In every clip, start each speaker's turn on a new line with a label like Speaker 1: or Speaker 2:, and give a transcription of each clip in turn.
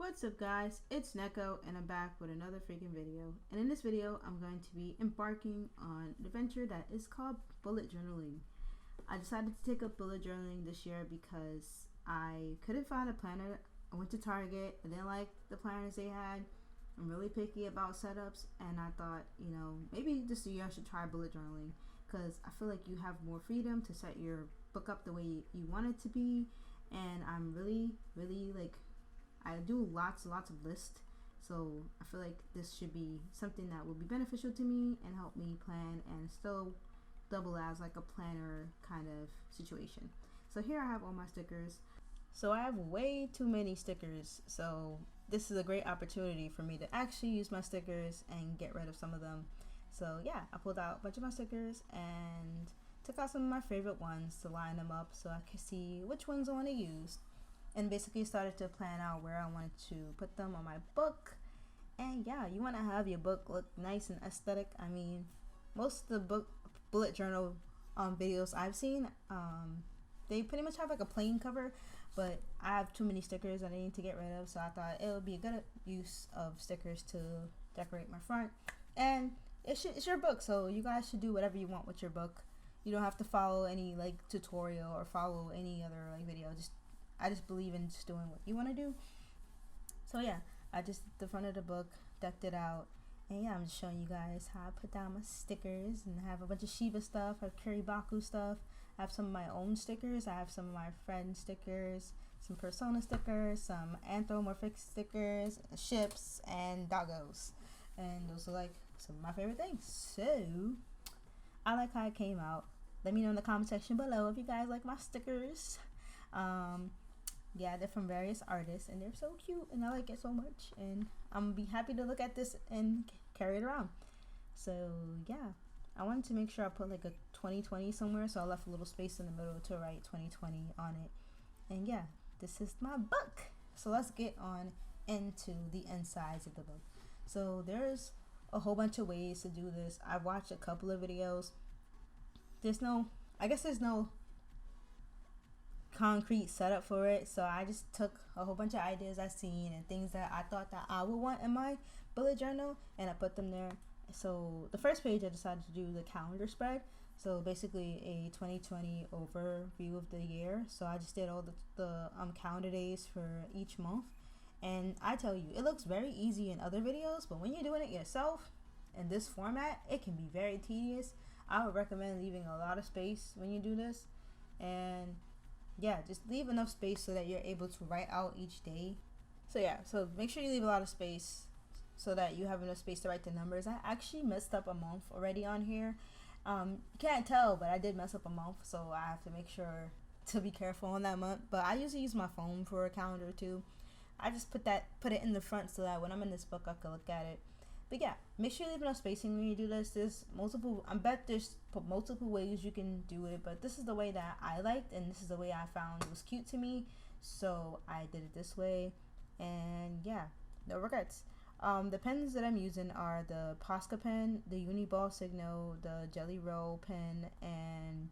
Speaker 1: What's up guys, it's Neko and I'm back with another freaking video. And in this video, I'm going to be embarking on an adventure that is called bullet journaling. I decided to take up bullet journaling this year because I couldn't find a planner. I went to Target, I didn't like the planners they had. I'm really picky about setups and I thought, maybe this year I should try bullet journaling because I feel like you have more freedom to set your book up the way you want it to be. And I'm really I do lots of lists, so I feel like this should be something that will be beneficial to me and help me plan and still double as like a planner kind of situation. So here I have all my stickers. So I have way too many stickers, so this is a great opportunity for me to actually use my stickers and get rid of some of them. So yeah, I pulled out a bunch of my stickers and took out some of my favorite ones to line them up so I could see which ones I want to use. And basically started to plan out where I wanted to put them on my book. And yeah, you want to have your book look nice and aesthetic. I mean, most of the bullet journal videos I've seen, they pretty much have like a plain cover, but I have too many stickers that I need to get rid of, so I thought it would be a good use of stickers to decorate my front. And it's your book, so you guys should do whatever you want with your book. You don't have to follow any like tutorial or follow any other like video. I just believe in just doing what you want to do. So yeah, I just did the front of the book, decked it out, and yeah, I'm just showing you guys how I put down my stickers. And I have a bunch of Shiba stuff, I have Kiribaku stuff, I have some of my own stickers, I have some of my friend stickers, some Persona stickers, some anthropomorphic stickers, ships, and doggos. And those are like some of my favorite things. So I like how it came out. Let me know in the comment section below if you guys like my stickers. Yeah, they're from various artists and they're so cute and I like it so much, and I'm gonna be happy to look at this and carry it around. So yeah, I wanted to make sure I put like a 2020 somewhere, so I left a little space in the middle to write 2020 on it. And yeah, this is my book. So let's get on into the insides of the book. So there's a whole bunch of ways to do this. I've watched a couple of videos. There's no concrete setup for it, so I just took a whole bunch of ideas I've seen and things that I thought that I would want in my bullet journal, and I put them there. So the first page I decided to do the calendar spread, so basically a 2020 overview of the year. So I just did all the calendar days for each month, and I tell you, it looks very easy in other videos, but when you're doing it yourself in this format, it can be very tedious. I would recommend leaving a lot of space when you do this, and yeah, just leave enough space so that you're able to write out each day. So yeah, so make sure you leave a lot of space so that you have enough space to write the numbers. I actually messed up a month already on here. You can't tell, but I did mess up a month, so I have to make sure to be careful on that month. But I usually use my phone for a calendar too. I just put it in the front so that when I'm in this book I can look at it. But yeah, make sure you leave enough spacing when you do this. I bet there's multiple ways you can do it, but this is the way that I liked, and this is the way I found was cute to me. So I did it this way, and yeah, no regrets. The pens that I'm using are the Posca pen, the Uniball Signo, the Jelly Roll pen, and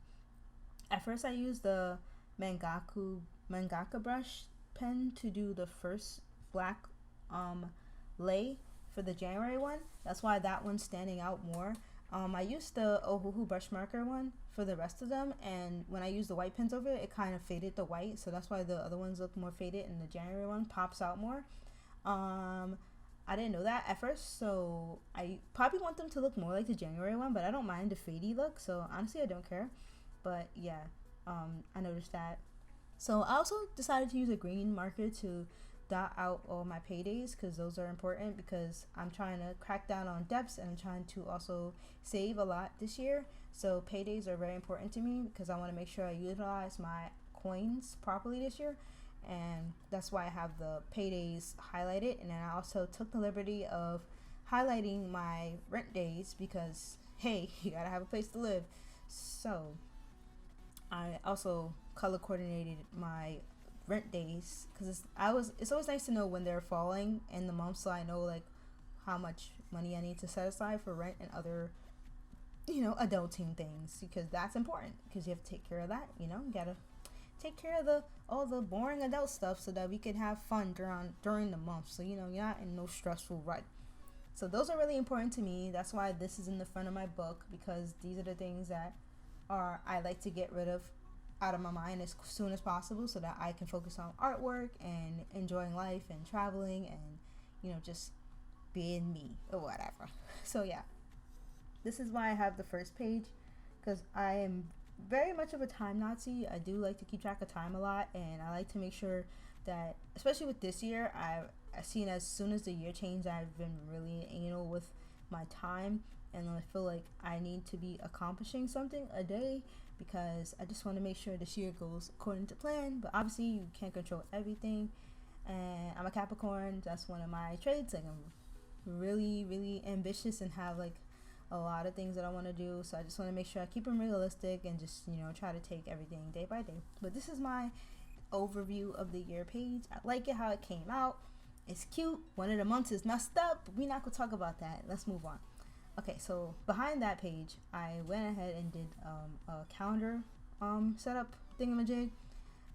Speaker 1: at first I used the Mangaka brush pen to do the first black lay for the January one. That's why that one's standing out more. I used the Ohuhu brush marker one for the rest of them, and when I used the white pens over it, it kind of faded the white, so that's why the other ones look more faded and the January one pops out more. I didn't know that at first, so I probably want them to look more like the January one, but I don't mind the fadey look, so honestly I don't care. But yeah, I noticed that. So I also decided to use a green marker to dot out all my paydays, because those are important, because I'm trying to crack down on debts and I'm trying to also save a lot this year. So paydays are very important to me because I want to make sure I utilize my coins properly this year, and that's why I have the paydays highlighted. And then I also took the liberty of highlighting my rent days because hey, you gotta have a place to live. So I also color coordinated my rent days because it's always nice to know when they're falling in the month, so I know like how much money I need to set aside for rent and other adulting things, because that's important, because you have to take care of that. You gotta take care of all the boring adult stuff so that we can have fun during the month. So you're not in no stressful rut. So those are really important to me. That's why this is in the front of my book, because these are the things that I like to get rid of out of my mind as soon as possible, so that I can focus on artwork and enjoying life and traveling and just being me or whatever. So yeah, this is why I have the first page, because I am very much of a time Nazi. I do like to keep track of time a lot, and I like to make sure that, especially with this year, I've seen as soon as the year changed, I've been really anal with my time, and I feel like I need to be accomplishing something a day, because I just want to make sure this year goes according to plan. But obviously you can't control everything, and I'm a Capricorn. That's one of my traits. Like, I'm really, really ambitious and have like a lot of things that I want to do. So I just want to make sure I keep them realistic and just try to take everything day by day. But this is my overview of the year page. I like it how it came out. It's cute. One of the months is messed up, but we're not gonna talk about that. Let's move on. Okay, so behind that page, I went ahead and did a calendar setup thingamajig.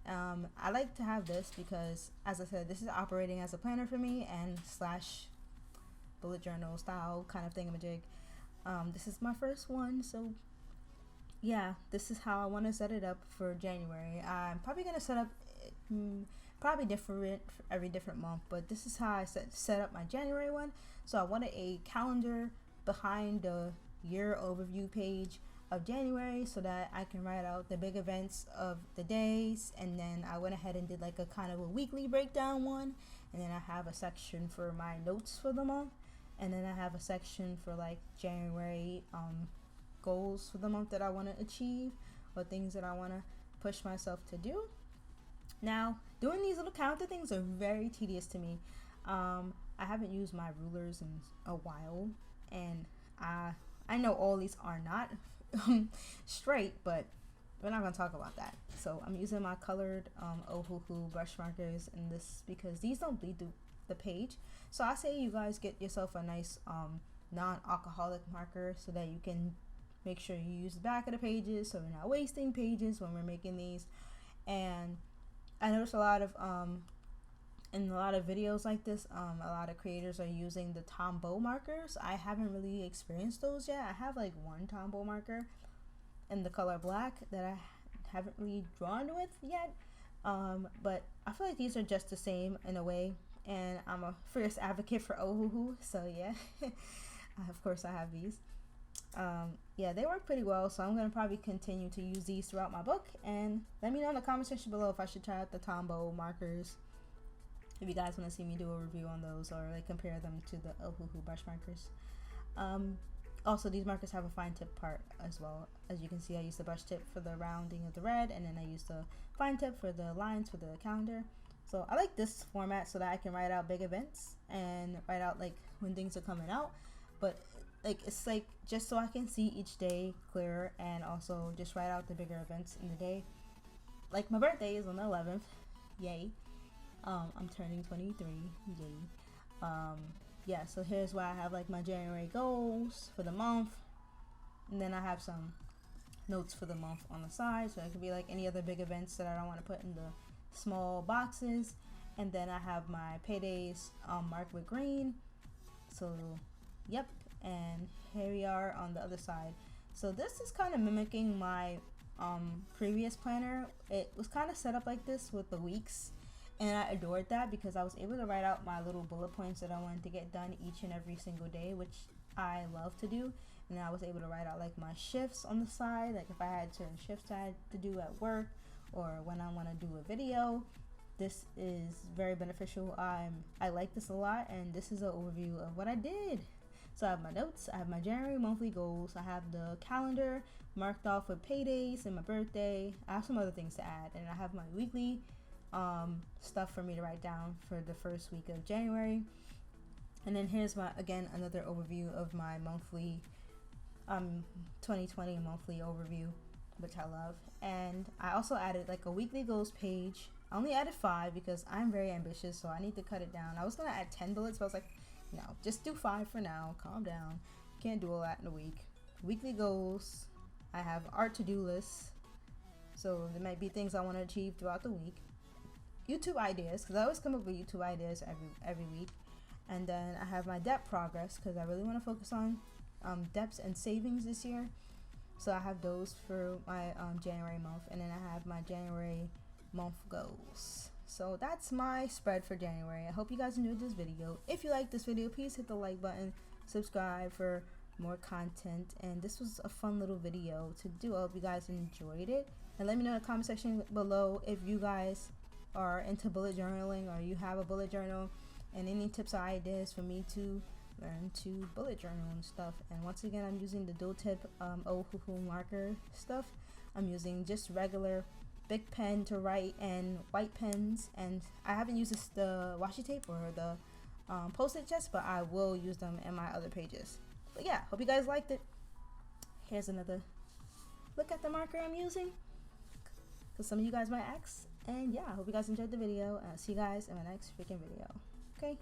Speaker 1: I like to have this because, as I said, this is operating as a planner for me and slash bullet journal style kind of thingamajig. This is my first one, so yeah, this is how I want to set it up for January. I'm probably gonna set up probably different for every different month, but this is how I set up my January one. So I wanted a calendar behind the year overview page of January, so that I can write out the big events of the days, and then I went ahead and did like a kind of a weekly breakdown one, and then I have a section for my notes for the month, and then I have a section for like January goals for the month that I want to achieve, or things that I want to push myself to do. Now, doing these little counter things are very tedious to me. I haven't used my rulers in a while, and I know all these are not straight, but we're not going to talk about that. So I'm using my colored Ohuhu brush markers in this, because these don't bleed through the page. So I say you guys get yourself a nice non-alcoholic marker, so that you can make sure you use the back of the pages, so we're not wasting pages when we're making these. And I noticed a lot of in a lot of videos like this, a lot of creators are using the Tombow markers. I haven't really experienced those yet. I have like one Tombow marker in the color black that I haven't really drawn with yet, but I feel like these are just the same in a way, and I'm a fierce advocate for Ohuhu, so yeah. Of course I have these. Yeah, they work pretty well, so I'm going to probably continue to use these throughout my book. And let me know in the comment section below if I should try out the Tombow markers, if you guys want to see me do a review on those, or like compare them to the Ohuhu brush markers. Also, these markers have a fine tip part as well. As you can see, I use the brush tip for the rounding of the red, and then I use the fine tip for the lines for the calendar. So I like this format so that I can write out big events and write out like when things are coming out, but like it's like just so I can see each day clearer, and also just write out the bigger events in the day. Like my birthday is on the 11th, yay. I'm turning 23, yay. Yeah, so here's where I have like my January goals for the month, and then I have some notes for the month on the side, so it could be like any other big events that I don't want to put in the small boxes. And then I have my paydays marked with green, so yep. And here we are on the other side. So this is kind of mimicking my previous planner. It was kind of set up like this with the weeks, and I adored that because I was able to write out my little bullet points that I wanted to get done each and every single day, which I love to do. And I was able to write out like my shifts on the side, like if I had certain shifts I had to do at work, or when I want to do a video. This is very beneficial. I like this a lot, and this is an overview of what I did. So I have my notes, I have my January monthly goals, I have the calendar marked off with paydays and my birthday. I have some other things to add, and I have my weekly stuff for me to write down for the first week of January. And then here's my, again, another overview of my monthly 2020 monthly overview, which I love. And I also added like a weekly goals page. I only added 5 because I'm very ambitious, so I need to cut it down. I was gonna add 10 bullets, but I was like, no, just do 5 for now. Calm down. Can't do all that in a week. Weekly goals. I have art to-do lists. So there might be things I want to achieve throughout the week. YouTube ideas, because I always come up with YouTube ideas every week. And then I have my debt progress, because I really want to focus on debts and savings this year. So I have those for my January month, and then I have my January month goals. So that's my spread for January. I hope you guys enjoyed this video. If you like this video, please hit the like button, subscribe for more content, and this was a fun little video to do. I hope you guys enjoyed it, and let me know in the comment section below if you guys are into bullet journaling or you have a bullet journal, and any tips or ideas for me to learn to bullet journal and stuff. And once again, I'm using the dual tip Ohuhu marker stuff. I'm using just regular big pen to write and white pens, and I haven't used the washi tape or the post-it just, but I will use them in my other pages. But yeah, hope you guys liked it. Here's another look at the marker I'm using, because some of you guys might ask. And yeah, I hope you guys enjoyed the video, and I'll see you guys in my next freaking video. Okay.